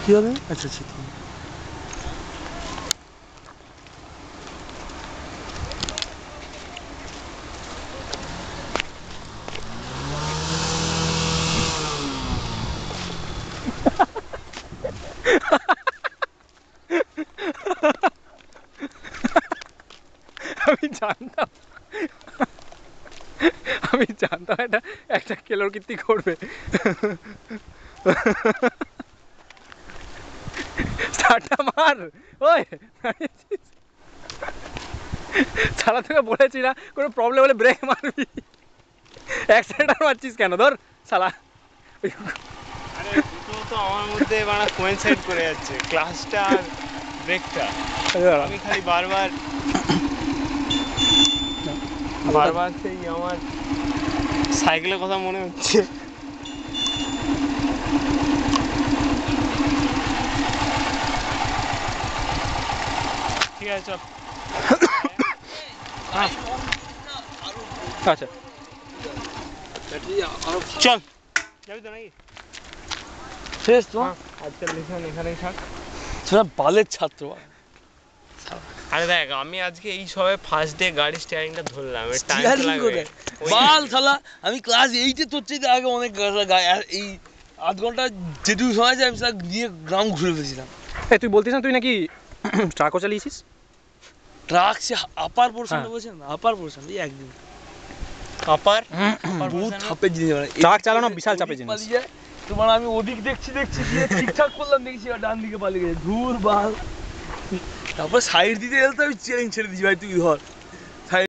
কি হবে? আচ্ছা আচ্ছা আমি জানতাম এটা একটা কেলোর কীর্তি করবে। স্টার্টটা মার। ওই সারা তোকে বলেছি না কোনো প্রবলেম হলে ব্রেক মারবি, অ্যাক্সিডেন্টার মারছিস কেন? ধর শালা। আরে দুটো তো আমার মধ্যে মানে কোইনসাইড করে যাচ্ছে, ক্লাসটা আর ব্রেকটা। আমি খালি বারবার সেই আমার সাইকেলের কথা মনে হচ্ছে। ঠিক আছে চল। আচ্ছা চল যাবি তো নাকি? শেষ তো আজকাল লিখন এখানেই থাক। সেটা বালের ছাত্র। আরে দেখ আমি আজকে এই সবে ফার্স্ট ডে গাড়ি স্টিয়ারিংটা ধরলাম, টাইম তো লাগবে। বাল শালা আমি ক্লাস 8-এ তোর চাইতে আগে অনেক এই আধ ঘন্টা যেটুকু সময় যায় আমি সেটা গিয়ে গ্রাম ঘুরে ফেলেছিলাম। তুই বলতিস না তুই নাকি ট্রাকও চালিয়েছিস? ট্রাক সে আপার পোর্শনটা বলছেন না, আপার পোর্শন এই একদিন আপার বহুত চাপের জিনিস। ট্রাক চালানো বিশাল চাপের জিনিস। তোমার আমি ওদিক দেখছি দিয়ে ঠিকঠাক করলাম, দেখছি ডান দিকে পালিয়ে গেছে, ধুর বাল। তারপর সাইড দিতে গেলে তো আমি চ্যালেঞ্জ ছেড়ে দিচ্ছি, ভাই তুই ধর।